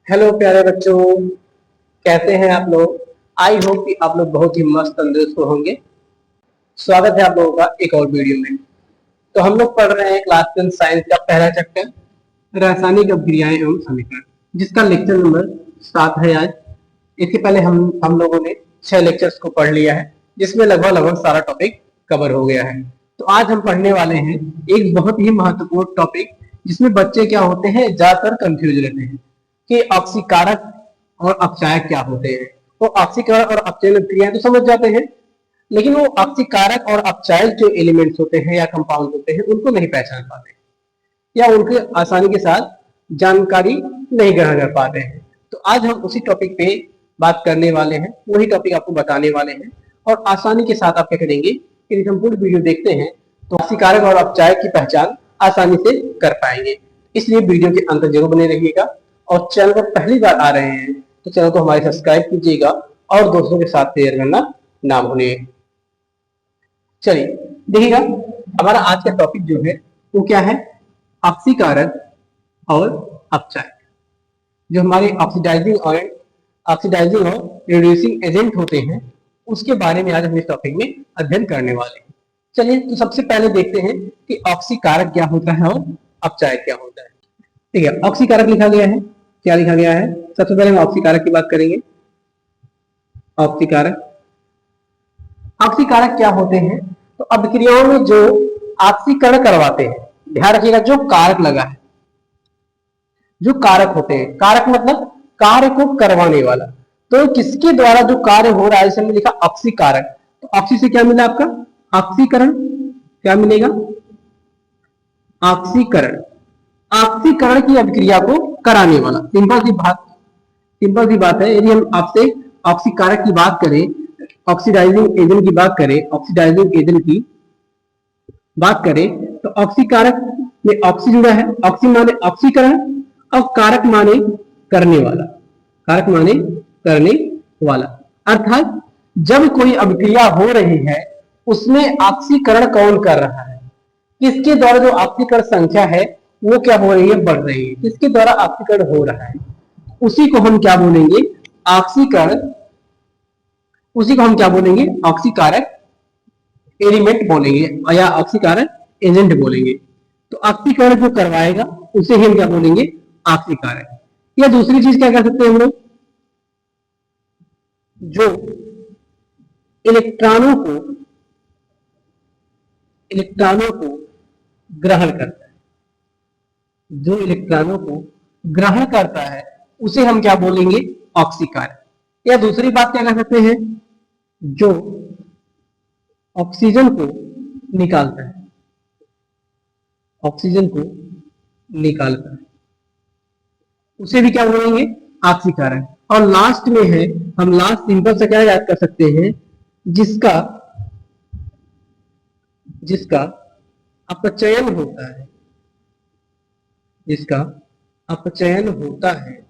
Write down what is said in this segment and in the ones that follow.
Hello प्यारे बच्चों, कैसे हैं आप लोग। आई होप कि आप लोग बहुत ही मस्त तंदुरुस्त होंगे। स्वागत है आप लोगों का एक और वीडियो में। तो हम लोग पढ़ रहे हैं क्लास 10 साइंस का पहला चैप्टर रासायनिक अभिक्रियाएं एवं समीकरण, जिसका लेक्चर नंबर 7 है आज। इसके पहले हम लोगों ने 6 लेक्चर्स को पढ़ लिया है, जिसमें लगभग सारा टॉपिक कवर हो गया है। तो आज हम पढ़ने वाले हैं एक बहुत ही महत्वपूर्ण टॉपिक, जिसमें बच्चे क्या होते हैं, ज्यादातर कंफ्यूज रहते हैं कि ऑक्सीकारक और अपचायक क्या होते हैं। तो ऑक्सीकरण और अपचयन क्रियाएं तो समझ जाते हैं, लेकिन वो ऑक्सीकारक और अपचायक जो एलिमेंट्स होते हैं या कंपाउंड होते हैं उनको नहीं पहचान पाते या उनके आसानी के साथ जानकारी नहीं ग्रहण कर पाते हैं। तो आज हम उसी टॉपिक पे बात करने वाले हैं, वही टॉपिक आपको बताने वाले हैं और आसानी के साथ आप क्या करेंगे कि संपूर्ण वीडियो देखते हैं तो ऑक्सीकारक और अपचायक की पहचान आसानी से कर पाएंगे। इसलिए वीडियो के अंत जरूर बने रहिएगा और चैनल पर पहली बार आ रहे हैं तो चैनल को हमारे सब्सक्राइब कीजिएगा और दोस्तों के साथ शेयर करना ना भूलिए। चलिए देखिएगा, हमारा आज का टॉपिक जो है वो क्या है, ऑक्सीकारक और अपचायक। जो हमारे ऑक्सीडाइजिंग और रिड्यूसिंग एजेंट होते हैं उसके बारे में आज हम इस टॉपिक में अध्ययन करने वाले हैं। चलिए तो सबसे पहले देखते हैं कि ऑक्सीकारक क्या होता है और अपचायक क्या होता है। ठीक है, ऑक्सीकारक लिखा गया है, क्या लिखा गया है। सबसे पहले हम ऑक्सीकारक की बात करेंगे। ऑक्सीकारक क्या होते हैं, तो अभिक्रियाओं में जो ऑक्सीकरण करवाते हैं, ध्यान रखिएगा जो कारक लगा है, जो कारक होते हैं, कारक मतलब कार्य को करवाने वाला। तो किसके द्वारा जो कार्य हो रहा है, जैसे हमने लिखा ऑक्सीकारक, तो ऑक्सी से क्या मिला आपका ऑक्सीकरण, क्या मिलेगा ऑक्सीकरण, ऑक्सीकरण की अभिक्रिया को कराने वाला। सिंपल सी बात है। यदि हम आपसे ऑक्सीकारक की बात करें, ऑक्सीडाइजिंग एजेंट की बात करें, ऑक्सीडाइजिंग एजेंट की बात करें तो ऑक्सीकारक में ऑक्सी जुड़ा है, ऑक्सी माने ऑक्सीकरण और कारक माने करने वाला, कारक माने करने वाला। अर्थात जब कोई अभिक्रिया हो रही है उसमें ऑक्सीकरण कौन कर रहा है, किसके द्वारा जो ऑक्सीकरण संख्या है वो क्या हो रही है, बढ़ रही है, किसके द्वारा ऑक्सीकरण हो रहा है, उसी को हम क्या बोलेंगे ऑक्सीकरण, उसी को हम क्या बोलेंगे ऑक्सीकारक एलिमेंट बोलेंगे या ऑक्सीकारक एजेंट बोलेंगे। तो ऑक्सीकरण जो करवाएगा उसे हम क्या बोलेंगे ऑक्सीकारक। या दूसरी चीज क्या कर सकते हैं हम लोग, जो इलेक्ट्रॉनों को ग्रहण करता है, जो इलेक्ट्रॉनों को ग्रहण करता है उसे हम क्या बोलेंगे ऑक्सीकारक। या दूसरी बात क्या कर सकते हैं, जो ऑक्सीजन को निकालता है, ऑक्सीजन को निकालता है उसे भी क्या बोलेंगे ऑक्सीकारक। और लास्ट में है, हम लास्ट सिंपल से क्या याद कर सकते हैं, जिसका अपचयन होता है, जिसका अपचयन होता है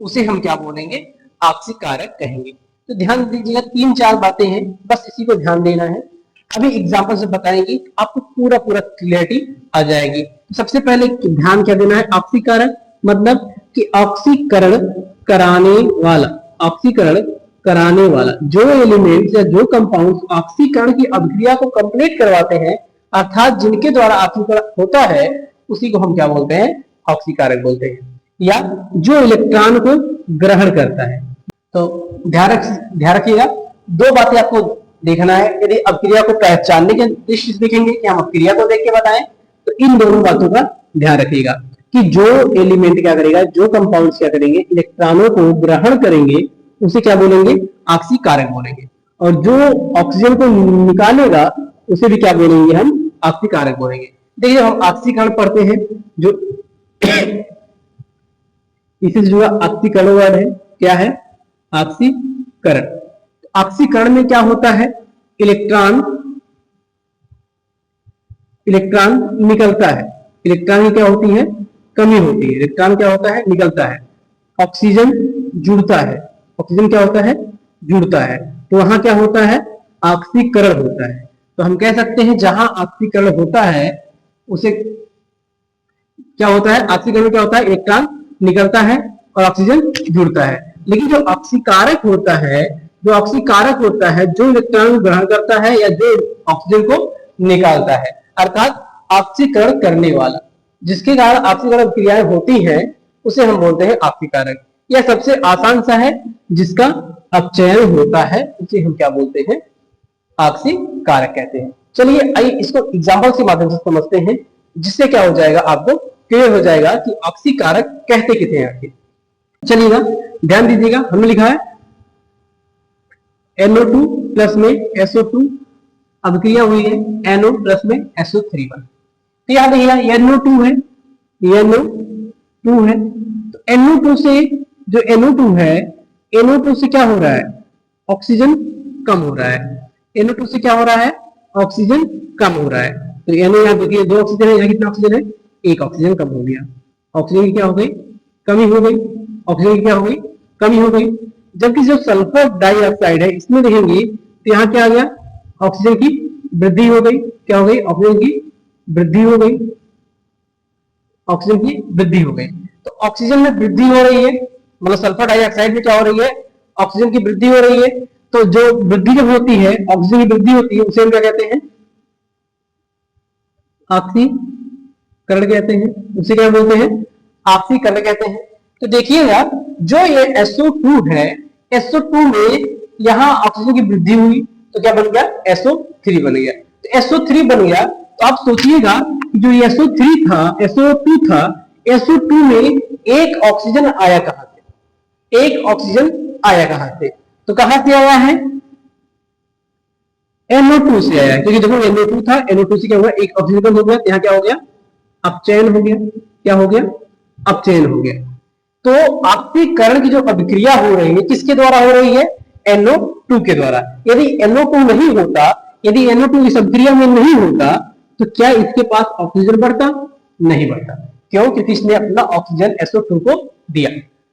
उसे हम क्या बोलेंगे ऑक्सीकारक कहेंगे। तो ध्यान दीजिएगा, 3-4 बातें हैं, बस इसी को ध्यान देना है। अभी एग्जांपल से बताएंगे, आपको पूरा क्लियरिटी आ जाएगी। सबसे पहले ध्यान क्या देना है, ऑक्सीकारक मतलब कि ऑक्सीकरण कराने वाला, ऑक्सीकरण कराने वाला जो एलिमेंट्स या जो कंपाउंड्स ऑक्सीकरण की अभिक्रिया को कंप्लीट करवाते हैं, अर्थात जिनके द्वारा ऑक्सीकरण होता है उसी को हम क्या बोलते हैं ऑक्सीकारक बोलते हैं। या जो इलेक्ट्रॉन को ग्रहण करता है। तो ध्यान रखिएगा, 2 बातें आपको देखना है। यदि अभिक्रिया को पहचानने के दृष्टि से देखेंगे कि हम अभिक्रिया को देख के बताएं, तो इन दोनों बातों का ध्यान रखिएगा कि जो एलिमेंट क्या करेगा, जो कंपाउंड्स क्या करेंगे, इलेक्ट्रॉनों को ग्रहण करेंगे उसे क्या बोलेंगे ऑक्सीकारक बोलेंगे, और जो ऑक्सीजन को निकालेगा उसे भी क्या बोलेंगे हम ऑक्सीकारक बोलेंगे। देखिए हम ऑक्सीकरण पढ़ते हैं, जो इसी से जुड़ा ऑक्सीकरण वर्ड है, क्या है ऑक्सीकरण। ऑक्सीकरण में क्या होता है, इलेक्ट्रॉन निकलता है, इलेक्ट्रॉन की क्या होती है कमी होती है, इलेक्ट्रॉन क्या होता है निकलता है, ऑक्सीजन जुड़ता है, ऑक्सीजन क्या होता है जुड़ता है, तो वहां क्या होता है ऑक्सीकरण होता है। तो हम कह सकते हैं जहां ऑक्सीकरण होता है उसे क्या होता है, ऑक्सीकरण में क्या होता है इलेक्ट्रॉन निकलता है और ऑक्सीजन जुड़ता है। लेकिन जो ऑक्सीकारक होता है, जो ऑक्सीकारक होता है, जो इलेक्ट्रॉन को ग्रहण करता है या जो ऑक्सीजन को निकालता है, अर्थात ऑक्सीकरण करने वाला, जिसके कारण ऑक्सीकरण क्रियाएं होती हैं, उसे हम बोलते हैं ऑक्सीकारक। यह सबसे आसान सा है, जिसका अपचयन होता है, उसे हम क्या बोलते हैं? ऑक्सीकारक कहते हैं। चलिए आइए इसको एग्जाम्पल के माध्यम से समझते हैं, जिससे क्या हो जाएगा, आपको क्लियर हो जाएगा कि ऑक्सीकारक कहते किसे हैं आखिर। चलिएगा ध्यान दीजिएगा, हमने लिखा है NO2 प्लस में SO2 अभिक्रिया हुई है NO प्लस में SO3 तो याद रखिएगा NO2 है, NO2 है, तो NO2 से जो NO2 है, NO2 से क्या हो रहा है? ऑक्सीजन कम हो रहा है। NO2 से क्या हो रहा है? ऑक्सीजन कम हो रहा है। तो NO यहाँ देखिए 2 ऑक्सीजन है, यहाँ कितना ऑक्सीजन है? 1 ऑक्सीजन कम हो गया। ऑक्सीजन की क्या हो गई? कमी हो गई। ऑक्सीजन की क्या हो गई? कमी हो गई। जबकि जो सल्फर डाइऑक्साइड है, इसमें देखेंगे तो यहाँ क्या आ गया? ऑक्सीजन की वृद्धि हो गई। क्या हो गई? ऑक्सीजन की वृद्धि हो गई। ऑक्सीजन की वृद्धि हो गई। तो ऑक्सीजन में वृद्धि हो रही है, मतलब सल्फर डाइऑक्साइड में क्या हो रही है? ऑक्सीजन की वृद्धि हो रही है। तो जो वृद्धि जब होती है, ऑक्सीजन की वृद्धि होती है, उसे हम क्या कहते हैं? ऑक्सीकरण कहते हैं। उसे क्या बोलते हैं? ऑक्सीकरण कहते हैं। तो देखिएगा जो ये SO2 है, SO2 में यहां ऑक्सीजन की वृद्धि हुई तो क्या बन गया? SO3 बन गया। तो SO3 बन गया तो आप सोचिएगा कि जो SO3 था, SO2 था, SO2 में एक ऑक्सीजन आया कहां से? एक ऑक्सीजन आया कहां से? तो कहां से आया है? NO2 से आया है, क्योंकि देखो NO2 था, NO2 से क्या हुआ? एक ऑक्सीजन कम हो गया, यहाँ क्या हो गया? अपचयन हो गया। क्या हो गया? अपचयन हो गया। तो ऑक्सीकरण की जो अभिक्रिया हो रही है, किसके द्वारा हो रही है? NO2 के द्वारा। यदि NO2 नहीं होता, यदि NO2 इस अभिक्रिया में नहीं होता, तो क्या इसके पास ऑक्सीजन बढ़ता? नहीं बढ़ता। क्यों? क्योंकि इसने अपना ऑक्सीजन SO2 को दिया।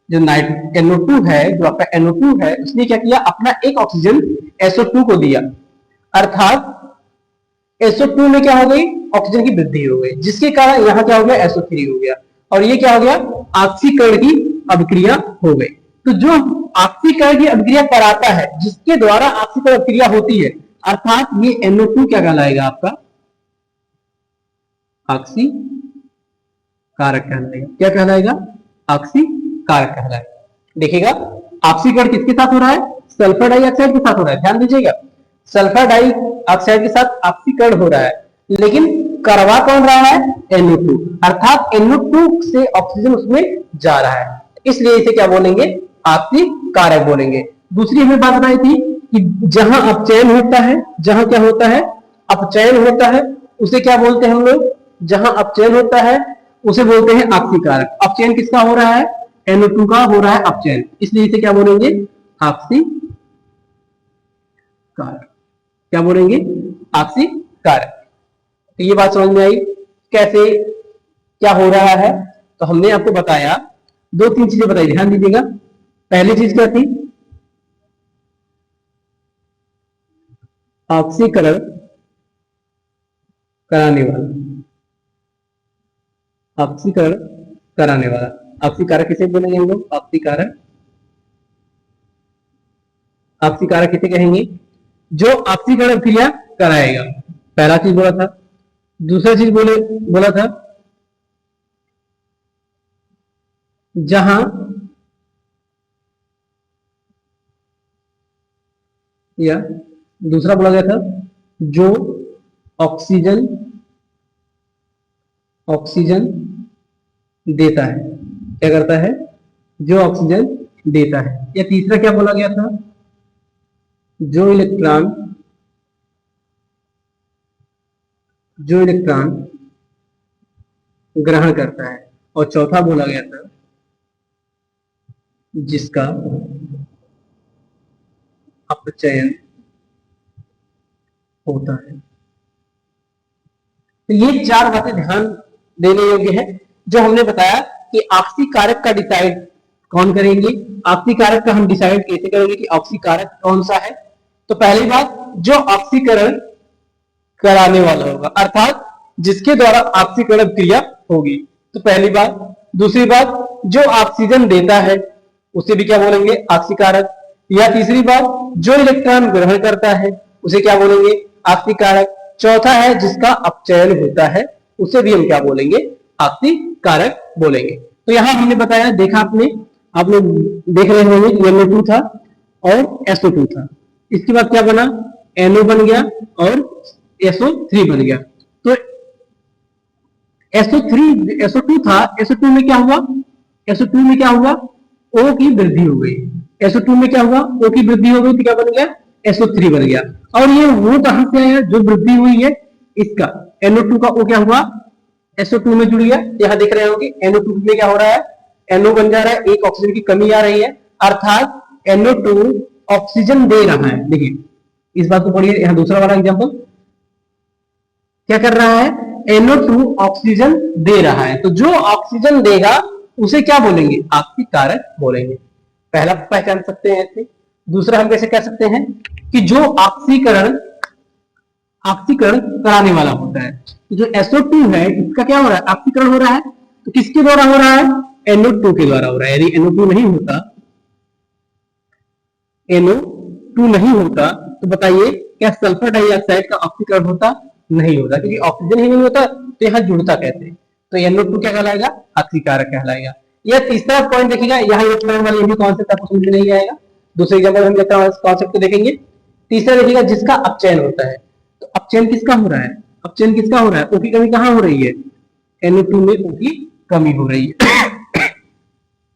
जो NO2 है, जो आपका NO2 है, उसने क्या किया? अपना एक ऑक्सीजन SO2 को दिया, अर्थात SO2 में क्या हो गई? ऑक्सीजन की वृद्धि हो गई, जिसके कारण यहां क्या हो गया? SO3 हो गया, और ये क्या हो गया? ऑक्सीकरण की अभिक्रिया हो गई। तो जो ऑक्सीकरण की अभिक्रिया कराता है, जिसके द्वारा ऑक्सीकरण अभिक्रिया होती है, अर्थात ये NO2 क्या कहलाएगा? आपका ऑक्सीकारक कहलाएगा। क्या कहलाएगा? ऑक्सीकारक कहलाएगा। देखिएगा ऑक्सीकरण किसके साथ हो रहा है? सल्फर डाइऑक्साइड के साथ हो रहा है। ध्यान दीजिएगा, सल्फर डाइऑक्साइड के साथ ऑक्सीकरण हो रहा है, लेकिन करवा कौन रहा है? NO2, अर्थात NO2 से ऑक्सीजन उसमें जा रहा है, इसलिए इसे क्या बोलेंगे? ऑक्सीकारक बोलेंगे। दूसरी हमें बात बताई थी कि जहां अपचयन होता है, जहां क्या होता है? अपचयन होता है, उसे क्या बोलते हैं हम लोग? जहां अपचयन होता है उसे बोलते हैं ऑक्सीकारक। अपचयन किसका हो रहा है? NO2 का हो रहा है अपचयन, इसलिए इसे क्या बोलेंगे? ऑक्सीकारक। क्या बोलेंगे? ऑक्सीकारक। तो ये बात समझ में आई कैसे क्या हो रहा है? तो हमने आपको बताया, 2-3 चीजें बताई, ध्यान दीजिएगा। पहली चीज क्या थी? ऑक्सीकरण कराने वाला। ऑक्सीकरण कराने वाला, ऑक्सीकारक किसे बोलेंगे हम लोग? ऑक्सीकारक। ऑक्सीकारक किसे कहेंगे? जो ऑक्सीकरण क्रिया कराएगा। पहला चीज बोला था। दूसरा चीज बोला था, जहां या दूसरा बोला गया था, जो ऑक्सीजन देता है। क्या करता है? जो ऑक्सीजन देता है। या तीसरा क्या बोला गया था? जो इलेक्ट्रॉन ग्रहण करता है। और चौथा बोला गया था, जिसका अपचयन होता है। तो ये 4 बातें ध्यान देने योग्य है, जो हमने बताया कि ऑक्सीकारक का डिसाइड कौन करेंगे? ऑक्सीकारक का हम डिसाइड कैसे करेंगे कि ऑक्सीकारक कौन सा है? तो पहली बात, जो ऑक्सीकरण कराने वाला होगा, अर्थात जिसके द्वारा ऑक्सीकरण क्रिया होगी। तो पहली बात। दूसरी बात, जो ऑक्सीजन देता है उसे भी क्या बोलेंगे, ऑक्सीकारक। या तीसरी बात, जो इलेक्ट्रॉन ग्रहण करता है उसे क्या बोलेंगे, ऑक्सीकारक। चौथा है जिसका अपचयन होता है उसे भी हम क्या बोलेंगे, ऑक्सीकारक बोलेंगे। तो यहां हमने बताया, देखा आपने, आप लोग देख रहे होंगे NO2 था और SO2 था। इसके बाद क्या बना, NO बन गया और SO3 बन गया। तो SO2 था, SO2 में क्या हुआ, SO2 में क्या हुआ, O की वृद्धि हो गई। SO2 में क्या हुआ, O की वृद्धि हो गई तो क्या बन गया, SO3 बन गया। और ये वो कहां से आया, जो वृद्धि हुई है इसका, NO2 का O क्या हुआ, SO2 में जुड़ गया। यहां देख रहे होंगे NO2 में क्या हो रहा है, NO बन जा रहा है, एक ऑक्सीजन की कमी आ रही है, अर्थात NO2 ऑक्सीजन दे रहा है। देखिए इस बात को पढ़िए, यहां दूसरा वाला एग्जांपल क्या कर रहा है, NO2 ऑक्सीजन दे रहा है। तो जो ऑक्सीजन देगा उसे क्या बोलेंगे, ऑक्सीकारक बोलेंगे। पहला पहचान सकते हैं ऐसे। दूसरा हम कैसे कह सकते हैं कि जो ऑक्सीकरण कराने वाला होता है, तो जो SO2 है इसका क्या हो रहा है, ऑक्सीकरण हो रहा है। तो किसके द्वारा हो रहा है, NO2 के द्वारा हो रहा है। यदि NO2 नहीं होता, NO2 नहीं होता तो बताइए क्या सल्फर डाइऑक्साइड का ऑक्सीकरण होता, नहीं होता, क्योंकि ऑक्सीजन ही नहीं होता तो यहाँ जुड़ता कैसे। तो NO2 क्या कहलाएगा, ऑक्सीकारक कहलाएगा। यह तीसरा पॉइंट देखिएगा, यहाँ इलेक्ट्रॉन वाले ये भी कॉन्सेप्ट आपको समझ में नहीं आएगा। दूसरे एग्जांपल हम कॉन्सेप्ट को देखेंगे। तीसरा देखिएगा, जिसका अपचयन होता है। तो अपचयन किसका हो रहा है, अपचयन किसका हो रहा है, O की कमी कहां हो रही है, NO2 में O की कमी हो रही है।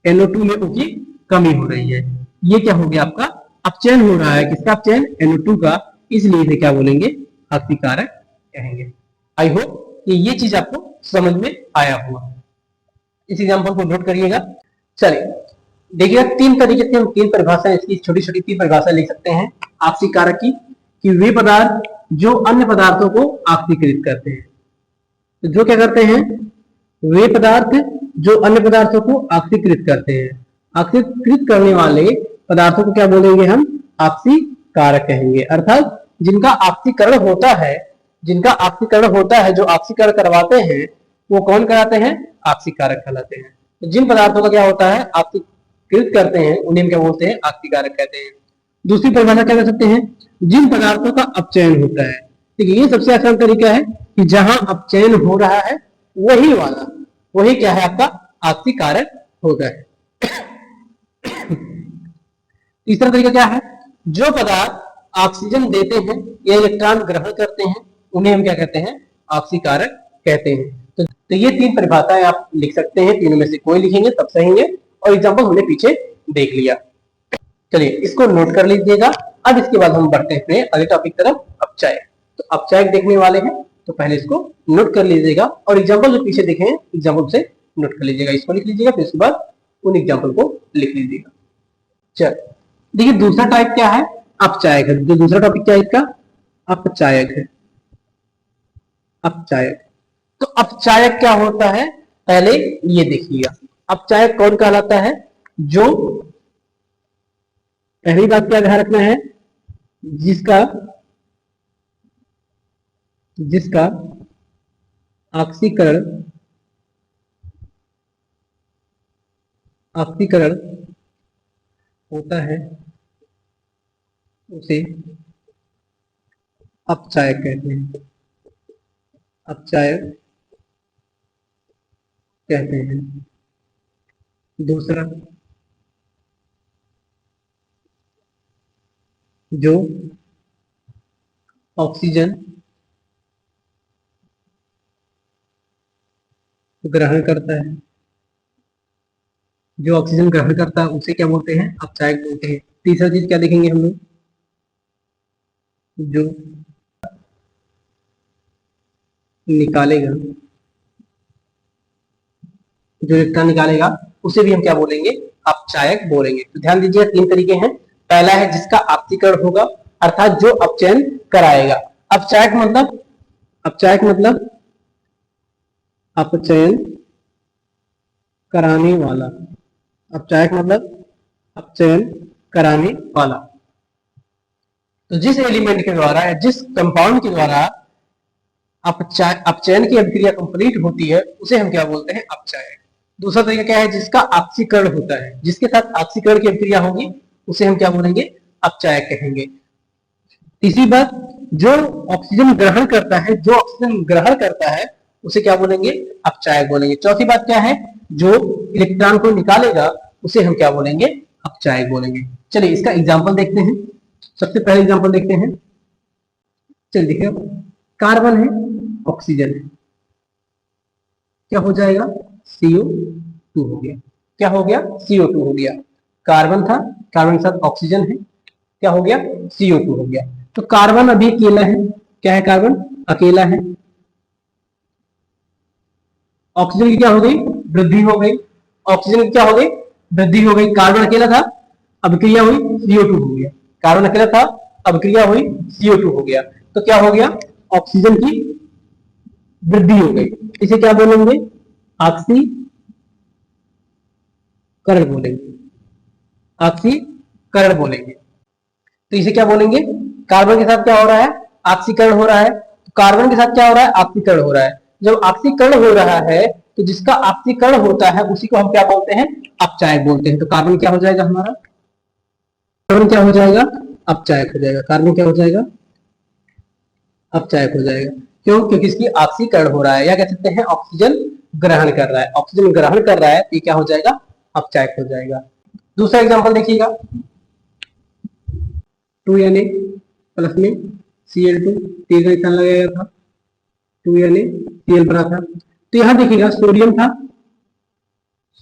NO2 में O की कमी हो रही है, ये क्या हो गया आपका, अपचयन हो रहा है। किसका अपचयन, NO2 का, इसलिए इसे क्या बोलेंगे, ऑक्सीकारक कहेंगे। आई होप कि ये चीज आपको समझ में आया होगा। इस एग्जांपल को नोट करिएगा। चलिए देखिएगा, तीन तरीके से हम तीन परिभाषाएं, इसकी छोटी छोटी तीन परिभाषा लिख सकते हैं ऑक्सीकारक की, कि वे पदार्थ जो अन्य पदार्थों को ऑक्सीकृत करते हैं। तो जो क्या करते हैं, वे पदार्थ जो अन्य पदार्थों को ऑक्सीकृत करते हैं। ऑक्सीकृत करने वाले पदार्थों को क्या बोलेंगे हम, ऑक्सीकारक कहेंगे। अर्थात जिनका ऑक्सीकरण होता है, जिनका ऑक्सीकरण होता है, जो ऑक्सीकरण करवाते हैं वो कौन कराते हैं, ऑक्सीकारक कहलाते हैं। तो जिन पदार्थों का क्या होता है, ऑक्सीकृत करते हैं, उन्हें क्या बोलते हैं, ऑक्सीकारक कहते हैं। दूसरी परिभाषा क्या कर सकते हैं, जिन पदार्थों का अपचयन होता है। ठीक है, ये सबसे आसान तरीका है कि जहां अपचयन हो रहा है वही वाला, वही क्या है आपका, ऑक्सीकारक होता है। तीसरा तरीका क्या है, जो पदार्थ ऑक्सीजन देते हैं या इलेक्ट्रॉन ग्रहण करते हैं उन्हें हम क्या कहते हैं, ऑक्सीकारक कहते हैं। तो ये तीन परिभाषाएं आप लिख सकते हैं, तीनों में से कोई लिखेंगे तब सही है। और एग्जांपल हमने पीछे देख लिया। चलिए इसको नोट कर लीजिएगा। अब इसके बाद हम बढ़ते हैं अगले टॉपिक तरफ, अपचायक। तो अपचायक देखने वाले हैं, तो पहले इसको नोट कर लीजिएगा और एग्जांपल जो पीछे देखे हैं एग्जांपल से नोट कर लीजिएगा। इसको लिख लीजिएगा, फिर उसके बाद उन एग्जांपल को लिख लीजिएगा। चलिए देखिए दूसरा टाइप क्या है, अपचायक है। जो दूसरा टॉपिक क्या है इसका, अपचायक है। अपचायक, तो अपचायक क्या होता है, पहले ये देखिएगा। अपचायक कौन कहलाता है, जो, पहली बात क्या ध्यान रखना है, जिसका जिसका ऑक्सीकरण ऑक्सीकरण होता है उसे अपचायक कहते हैं। अपचायक कहते हैं। दूसरा, जो ऑक्सीजन ग्रहण करता है, जो ऑक्सीजन ग्रहण करता है उसे क्या बोलते हैं, अपचायक बोलते हैं। तीसरा चीज क्या देखेंगे हम लोग, जो निकालेगा, जो इलेक्ट्रॉन निकालेगा उसे भी हम क्या बोलेंगे, अपचायक बोलेंगे। तो ध्यान दीजिए तीन तरीके हैं। पहला है जिसका ऑक्सीकरण होगा, अर्थात जो अपचयन कराएगा। अपचायक मतलब, अपचायक मतलब अपचयन कराने वाला। अपचायक मतलब अपचयन कराने वाला। तो जिस एलिमेंट के द्वारा या जिस कंपाउंड के द्वारा अपचयन की अभिक्रिया कंप्लीट होती है उसे हम क्या बोलते हैं, अपचायक। दूसरा तरीका क्या है, जिसका ऑक्सीकरण होता है, जिसके साथ ऑक्सीकरण की अभिक्रिया होगी उसे हम क्या बोलेंगे, अपचायक कहेंगे। तीसरी बात, जो ऑक्सीजन ग्रहण करता है, जो ऑक्सीजन ग्रहण करता है उसे क्या बोलेंगे, अपचायक बोलेंगे। चौथी बात क्या है, जो इलेक्ट्रॉन को निकालेगा उसे हम क्या बोलेंगे, अपचायक बोलेंगे। चलिए इसका एग्जांपल देखते हैं। सबसे पहले एग्जांपल देखते हैं। चलिए देखिए, कार्बन है, ऑक्सीजन है, क्या हो जाएगा, CO2 हो गया। क्या हो गया, CO2 हो गया। कार्बन था, कार्बन के साथ ऑक्सीजन है, क्या हो गया, CO2 हो गया। तो कार्बन अभी अकेला है, क्या है, कार्बन अकेला है। ऑक्सीजन की क्या हो गई, वृद्धि हो गई। ऑक्सीजन की क्या हो गई, वृद्धि हो गई। कार्बन अकेला था, अभिक्रिया हुई, CO2 हो गया। कार्बन अकेला था, अभिक्रिया हुई, CO2 हो गया। तो क्या हो गया, ऑक्सीजन की वृद्धि हो गई। इसे क्या बोलेंगे, ऑक्सीकरण बोलेंगे, ऑक्सीकरण बोलेंगे। तो इसे क्या बोलेंगे, कार्बन के साथ क्या हो रहा है, ऑक्सीकरण हो रहा है। तो कार्बन के साथ क्या हो रहा है, ऑक्सीकरण हो रहा है। जब ऑक्सीकरण हो रहा है तो जिसका ऑक्सीकरण होता है उसी को हम क्या बोलते हैं, अपचायक बोलते हैं। तो कार्बन क्या हो जाएगा हमारा, कार्बन क्या हो जाएगा, अपचायक हो जाएगा। कार्बन क्या हो जाएगा, अपचायक हो जाएगा। क्यों, क्योंकि इसकी ऑक्सीकरण हो रहा है, या कह सकते हैं ऑक्सीजन ग्रहण कर रहा है। ऑक्सीजन ग्रहण कर रहा है तो ये क्या हो जाएगा, अपचायक हो जाएगा। दूसरा एग्जाम्पल देखिएगा, 2Na प्लस में Cl2, तीन का निशान लगाया था, 2NaCl बना था। तो यहां देखिएगा सोडियम था,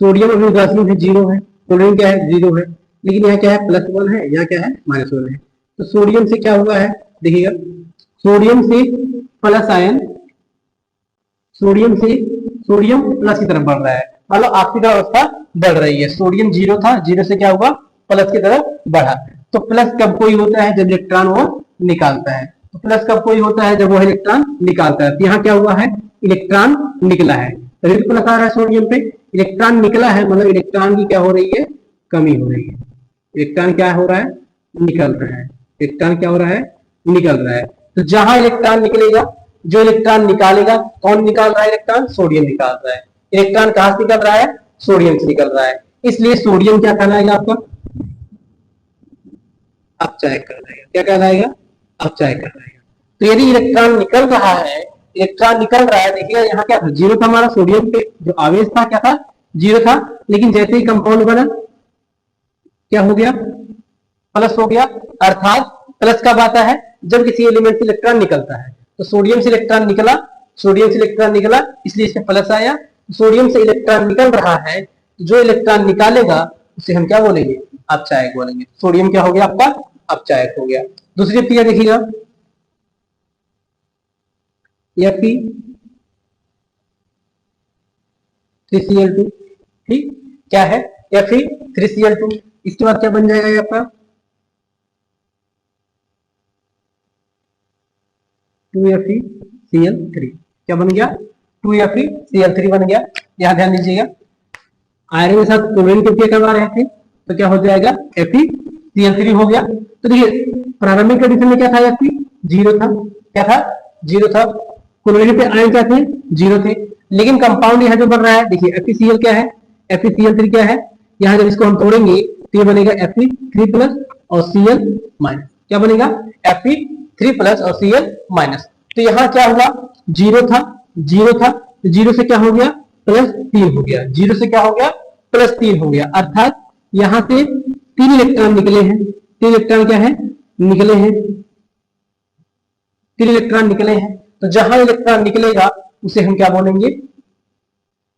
सोडियम अभी उदास में 0 है, क्लोरीन क्या है, 0 है, लेकिन यहाँ क्या है, +1 है, यहाँ क्या है, -1 है। तो सोडियम से क्या हुआ है, देखिएगा, सोडियम से प्लस आयन, सोडियम से सोडियम प्लस की तरफ बढ़ रहा है, मतलब ऑक्सीकरण अवस्था बढ़ रही है। सोडियम 0 था, 0 से क्या हुआ, प्लस की तरफ बढ़ा। तो प्लस कब कोई होता है, जब इलेक्ट्रॉन वो निकालता है। तो प्लस कब कोई होता है, जब वो इलेक्ट्रॉन निकालता है। तो यहाँ क्या हुआ है, इलेक्ट्रॉन निकला है, तभी प्लस आ रहा है सोडियम पे। इलेक्ट्रॉन निकला है मतलब इलेक्ट्रॉन की क्या हो रही है, कमी हो रही है। इलेक्ट्रॉन क्या हो रहा है, निकल रहा है। इलेक्ट्रॉन क्या हो रहा है, निकल रहा है। तो जहां इलेक्ट्रॉन निकलेगा, जो इलेक्ट्रॉन निकालेगा, कौन निकाल रहा है, इलेक्ट्रॉन, सोडियम निकाल रहा है। इलेक्ट्रॉन कहां से निकल रहा है, सोडियम से निकल रहा है। इसलिए सोडियम क्या कहलाएगा आपका, अपचायक कहलाएगा। क्या कहलाएगा, अपचायक कहलाएगा। तो यदि इलेक्ट्रॉन निकल रहा है, इलेक्ट्रॉन निकल रहा है, देखिएगा यहाँ क्या था, 0 था हमारा, सोडियम पे जो आवेश था क्या था, 0 था, लेकिन जैसे ही कंपाउंड बना क्या हो गया, प्लस हो गया। अर्थात प्लस कब आता है, जब किसी एलिमेंट से इलेक्ट्रॉन निकलता है। तो सोडियम से इलेक्ट्रॉन निकला, सोडियम से इलेक्ट्रॉन निकला, इसलिए इसमें प्लस आया। सोडियम से इलेक्ट्रॉन निकल रहा है, जो इलेक्ट्रॉन निकालेगा उसे हम क्या बोलेंगे, अपचायक बोलेंगे। सोडियम क्या हो गया आपका, अपचायक हो गया। दूसरी क्रिया देखिएगा, Fe3Cl2, ठीक, क्या है, Fe3Cl2। इसके बाद क्या बन जाएगा ये आपका, 2FeCl3, क्या बन गया, 2FeCl3 बन गया। यहां ध्यान दीजिएगा, आयरन के साथ क्लोरीन की क्रिया करवा रहे थे, तो क्या हो जाएगा, FeCl3 हो गया। तो देखिए प्रारंभिक कंडीशन में क्या था, Fe 0 था, क्या था, 0 था। क्लोरीन पे आयन क्या थे, 0 थे। लेकिन कंपाउंड यहाँ जो बन रहा है, देखिए FeCl क्या है, FeCl3 क्या है, यहाँ जब इसको हम तोड़ेंगे तो ये बनेगा Fe3 प्लस और Cl माइनस। क्या बनेगा, Fe3 प्लस और Cl माइनस। तो यहाँ क्या हुआ, 0 था, 0 था, तो 0 से क्या हो गया, +3 हो गया। 0 से क्या हो गया, +3 हो गया। अर्थात यहाँ से 3 इलेक्ट्रॉन निकले हैं। 3 इलेक्ट्रॉन क्या है, निकले हैं, 3 इलेक्ट्रॉन निकले हैं। तो जहां इलेक्ट्रॉन निकलेगा उसे हम क्या बोलेंगे,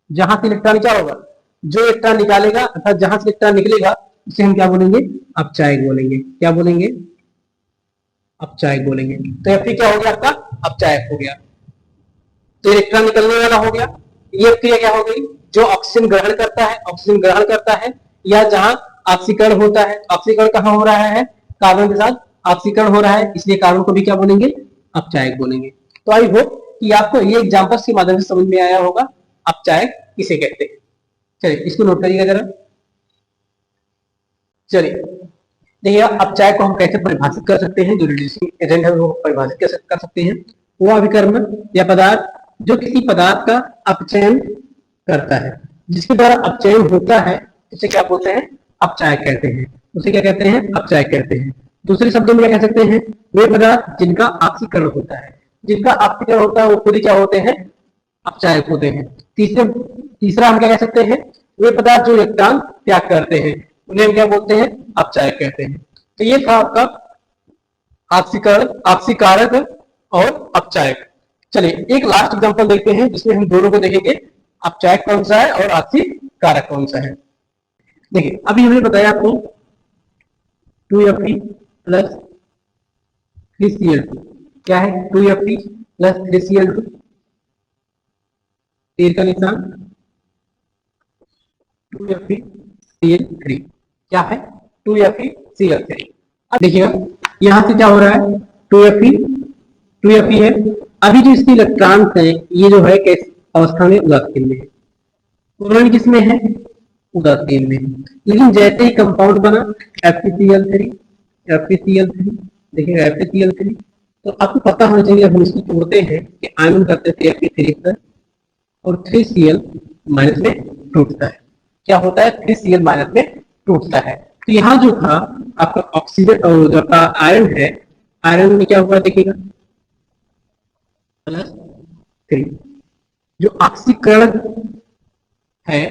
जहां से इलेक्ट्रॉन क्या होगा, जो इलेक्ट्रॉन निकालेगा, अर्थात जहां से इलेक्ट्रॉन निकलेगा उसे हम क्या बोलेंगे, अपचायक बोलेंगे। क्या बोलेंगे, अपचायक बोलेंगे। तो Fe क्या हो गया आपका, अपचायक हो गया। तो इलेक्ट्रॉन निकलने वाला हो गया। ये क्रिया क्या हो गई, जो ऑक्सीजन ग्रहण करता है, ऑक्सीजन ग्रहण करता है, या जहां ऑक्सीकरण होता है। ऑक्सीकरण कहां हो रहा है, कार्बन के साथ ऑक्सीकरण हो रहा है, इसलिए कार्बन को भी क्या बोलेंगे, अपचायक बोलेंगे। तो आई होप कि आपको ये एग्जांपल्स के माध्यम से समझ में आया होगा अपचायक किसे कहते हैं। चलिए इसको नोट करिएगा जरा। चलिए देखिए, अपचायक को हम कैसे परिभाषित कर सकते हैं, जो रिड्यूसिंग एजेंट है वो परिभाषित कैसे कर सकते हैं। वो अभिकर्मक या पदार्थ जो किसी पदार्थ का अपचयन करता है, जिसके द्वारा अपचयन होता है उसे क्या बोलते हैं? अपचायक कहते हैं। उसे क्या कहते हैं? अपचायक कहते हैं। दूसरे शब्दों में क्या कह सकते हैं? वे पदार्थ जिनका ऑक्सीकरण होता है। जिनका ऑक्सीकरण होता है वो खुद क्या होते हैं? अपचायक होते हैं। तीसरा हम क्या कह सकते हैं? वे पदार्थ जो इलेक्ट्रॉन त्याग करते हैं उन्हें हम क्या बोलते हैं? अपचायक कहते हैं। तो ये था आपका ऑक्सीकरण, ऑक्सीकारक और अपचायक। चलिए एक लास्ट एग्जांपल देखते हैं जिसमें हम दोनों को देखेंगे, अपचायक कौन सा है और ऑक्सीकारक कौन सा है। देखिए अभी हमने बताया आपको 2Fe प्लस 3Cl2 क्या है? 2Fe प्लस 3Cl2, तीर का निशान 2FeCl3 क्या है? 2FeCl3। अब देखिएगा यहां से क्या हो रहा है? 2Fe है। अभी जो इसके इलेक्ट्रॉन है ये जो है किस अवस्था में? उदासीन में है। क्लोरीन किसमें है? उदासीन में। लेकिन जैसे ही कंपाउंड बना FeCl3 देखिएगा FeCl3, तो आपको पता होना चाहिए हम इसको तोड़ते हैं कि आयन करते थे Fe3 और 3Cl माइनस में टूटता है। क्या होता है? 3Cl माइनस में टूटता है। तो यहाँ जो था आपका ऑक्सीजन और जो आपका आयरन है, आयरन में क्या हुआ देखिएगा +3। जो ऑक्सीकरण है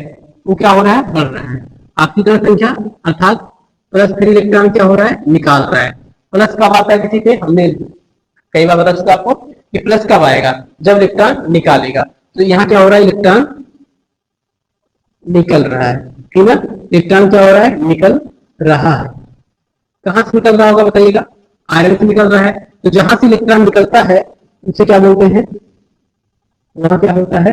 वो क्या हो रहा है? बढ़ रहा है। ऑक्सीकरण संख्या अर्थात +3 इलेक्ट्रॉन क्या हो रहा है? निकाल रहा है। प्लस कब आता है किसी पे? हमने कई बार बता चुका आपको कि प्लस कब आएगा? जब इलेक्ट्रॉन निकालेगा। तो यहाँ क्या हो रहा है? इलेक्ट्रॉन निकल रहा है, ठीक है। इलेक्ट्रॉन क्या हो रहा है? निकल रहा है। कहां से निकल रहा होगा बताइएगा? आयरन से निकल रहा है। तो जहां से इलेक्ट्रॉन निकलता है उसे क्या बोलते हैं? वहां क्या होता है?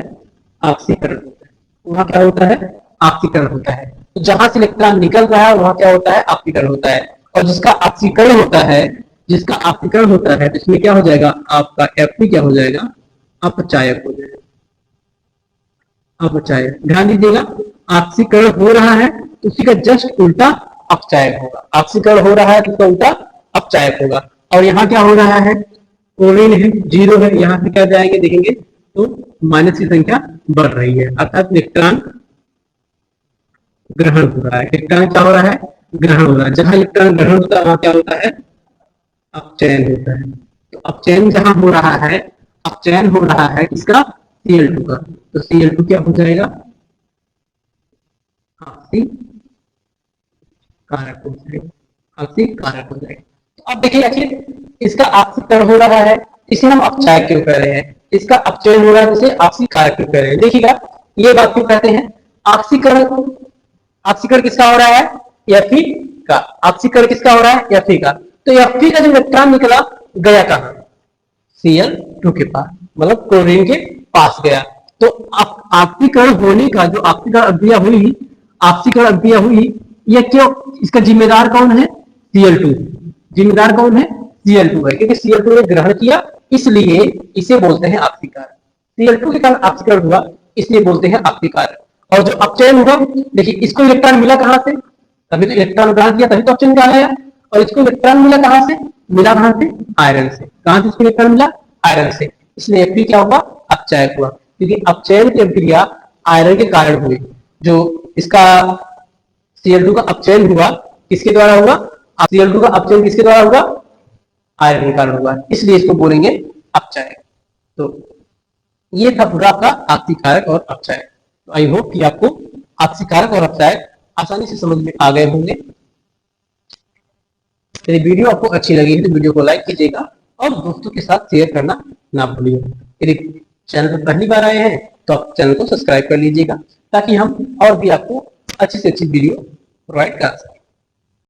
ऑक्सीकरण होता है। वहां क्या होता है? ऑक्सीकरण होता है। तो जहां से इलेक्ट्रॉन निकल रहा है वहां क्या होता है? ऑक्सीकरण होता है। और जिसका ऑक्सीकरण होता है तो इसमें क्या हो जाएगा? आपका Fe क्या हो जाएगा? अपचायक हो जाएगा। अपचायक, ध्यान दीजिएगा ऑक्सीकरण हो रहा है तो उसी का जस्ट उल्टा अपचायक होगा। ऑक्सीकरण हो रहा है तो उसका उल्टा अपचायक होगा। और यहाँ क्या हो रहा है? क्लोरीन है, 0 है। यहाँ से क्या जाएंगे देखेंगे तो माइनस की संख्या बढ़ रही है, अर्थात इलेक्ट्रॉन ग्रहण हो रहा है। इलेक्ट्रॉन क्या हो रहा है? ग्रहण हो रहा है। जहां इलेक्ट्रॉन ग्रहण होता है वहां क्या होता है? अपचयन होता है। तो अपचयन जहां हो रहा है, अपचयन हो रहा है किसका? Cl2 का। तो Cl2 क्या हो जाएगा? ऑक्सीकारक हो जाएगा। ऑक्सीकारक हो जाएगा। तो अब देखिए आखिर इसका ऑक्सीकरण हो रहा है, इसे हम अपचायक क्यों कह रहे हैं? इसका अपचयन हो रहा है, इसे ऑक्सीकारक क्यों कह रहे हैं? देखिएगा ये बात क्यों कहते हैं? ऑक्सीकरण, ऑक्सीकरण किसका हो रहा है? Fe का। ऑक्सीकरण किसका हो रहा है? Fe का। तो Fe का जो इलेक्ट्रॉन निकला गया कहां? Cl2 के पास, मतलब क्लोरीन के पास गया। तो ऑक्सीकरण होने का जो ऑक्सीकरण अभिक्रिया हुई यह क्यों? इसका जिम्मेदार कौन है? Cl2। जिम्मेदार कौन है? Cl2 है, क्योंकि Cl2 ने ग्रहण किया इसलिए इसे बोलते हैं ऑक्सीकारक। Cl2 के कारण ऑक्सीकरण हुआ इसलिए बोलते हैं ऑक्सीकारक। और जो अपचयन हुआ, देखिए इसको इलेक्ट्रॉन मिला कहां से? तभी तो इलेक्ट्रॉन ग्रहण किया, तभी तो अपचयन निकाला गया। और इसको इलेक्ट्रॉन मिला कहां से? मिला कहां से? आयरन से। कहां से इसको इलेक्ट्रॉन मिला? आयरन से। इसलिए Fe क्या हुआ? अपचायक हुआ, क्योंकि अपचयन की अभिक्रिया आयरन के कारण हुई। जो इसका Cl2 का अपचयन हुआ किसके द्वारा हुआ? Cl2 का अपचयन किसके द्वारा हुआ? आयरन के कारण हुआ, इसलिए इसको बोलेंगे अपचायक। तो ये था पूरा आपका ऑक्सीकारक और अपचायक। तो आई होप कि आपको ऑक्सीकारक और अपचायक आसानी से समझ में आ गए होंगे। यदि वीडियो आपको अच्छी लगी है तो वीडियो को लाइक कीजिएगा और दोस्तों के साथ शेयर करना ना भूलिए। यदि चैनल पर पहली बार आए हैं तो आप चैनल को सब्सक्राइब कर लीजिएगा ताकि हम और भी आपको अच्छी से अच्छी वीडियो प्रोवाइड कर सकें।